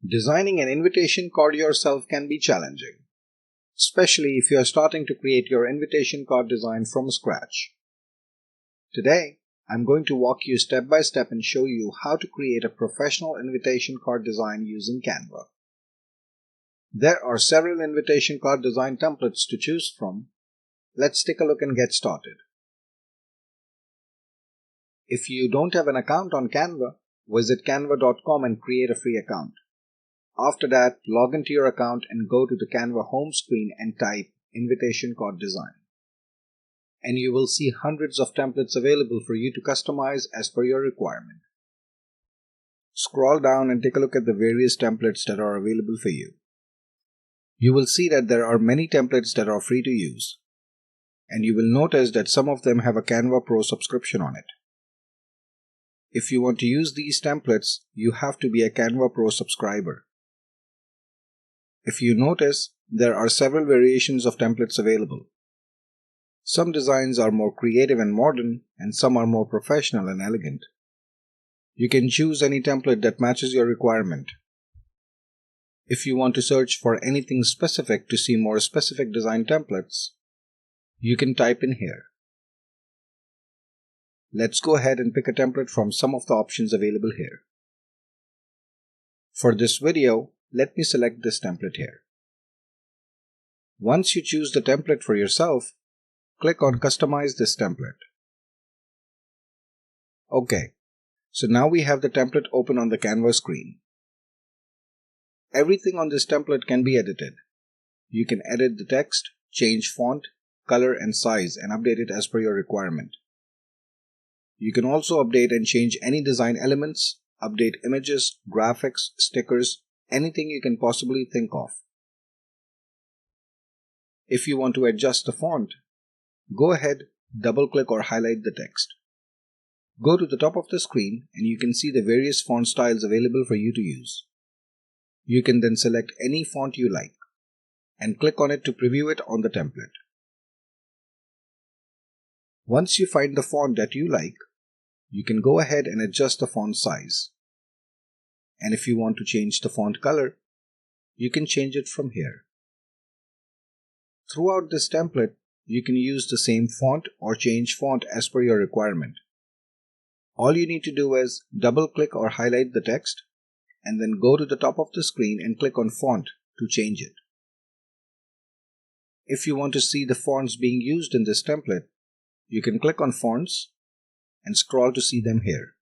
Designing an invitation card yourself can be challenging, especially if you are starting to create your invitation card design from scratch. Today, I'm going to walk you step by step and show you how to create a professional invitation card design using Canva. There are several invitation card design templates to choose from. Let's take a look and get started. If you don't have an account on Canva, visit canva.com and create a free account. After that, log into your account and go to the Canva home screen and type invitation card design. And you will see hundreds of templates available for you to customize as per your requirement. Scroll down and take a look at the various templates that are available for you. You will see that there are many templates that are free to use. And you will notice that some of them have a Canva Pro subscription on it. If you want to use these templates, you have to be a Canva Pro subscriber. If you notice, there are several variations of templates available. Some designs are more creative and modern, and some are more professional and elegant. You can choose any template that matches your requirement. If you want to search for anything specific to see more specific design templates, you can type in here. Let's go ahead and pick a template from some of the options available here. For this video, let me select this template here. Once you choose the template for yourself, click on Customize this template. Okay, so now we have the template open on the Canva screen. Everything on this template can be edited. You can edit the text, change font, color and size and update it as per your requirement. You can also update and change any design elements, update images, graphics, stickers, anything you can possibly think of. If you want to adjust the font, go ahead, double-click or highlight the text. Go to the top of the screen and you can see the various font styles available for you to use. You can then select any font you like and click on it to preview it on the template. Once you find the font that you like, you can go ahead and adjust the font size. And if you want to change the font color, you can change it from here. Throughout this template, you can use the same font or change font as per your requirement. All you need to do is double-click or highlight the text and then go to the top of the screen and click on Font to change it. If you want to see the fonts being used in this template, you can click on Fonts and scroll to see them here.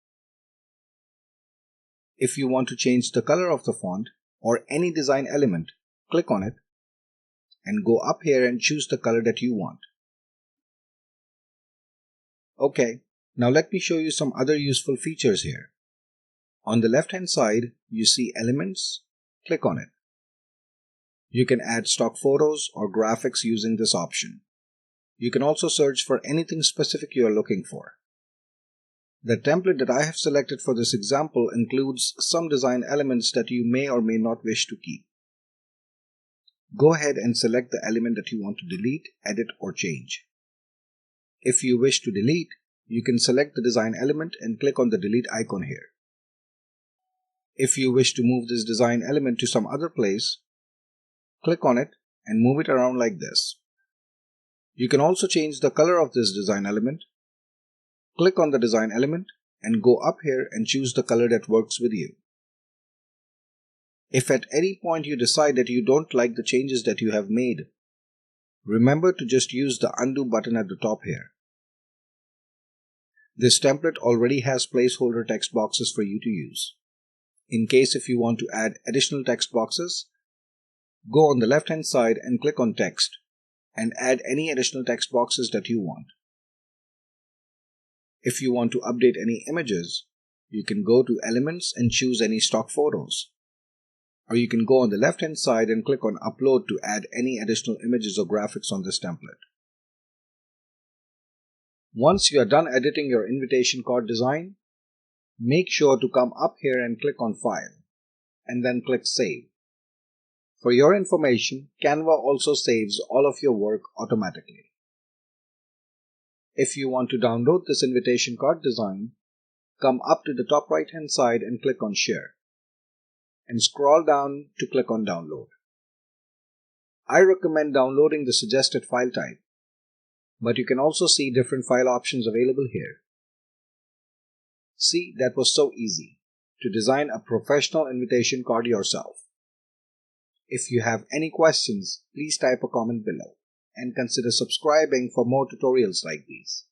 If you want to change the color of the font or any design element, click on it and go up here and choose the color that you want. Okay, now let me show you some other useful features here. On the left hand side, you see Elements. Click on it. You can add stock photos or graphics using this option. You can also search for anything specific you are looking for. The template that I have selected for this example includes some design elements that you may or may not wish to keep. Go ahead and select the element that you want to delete, edit, or change. If you wish to delete, you can select the design element and click on the delete icon here. If you wish to move this design element to some other place, click on it and move it around like this. You can also change the color of this design element. Click on the design element and go up here and choose the color that works with you. If at any point you decide that you don't like the changes that you have made, remember to just use the undo button at the top here. This template already has placeholder text boxes for you to use. In case if you want to add additional text boxes, go on the left hand side and click on Text and add any additional text boxes that you want. If you want to update any images, you can go to Elements and choose any stock photos. Or you can go on the left hand side and click on Upload to add any additional images or graphics on this template. Once you are done editing your invitation card design, make sure to come up here and click on File and then click Save. For your information, Canva also saves all of your work automatically. If you want to download this invitation card design, come up to the top right hand side and click on Share. and scroll down to click on Download. I recommend downloading the suggested file type, but you can also see different file options available here. See, that was so easy to design a professional invitation card yourself. If you have any questions, please type a comment below and consider subscribing for more tutorials like these.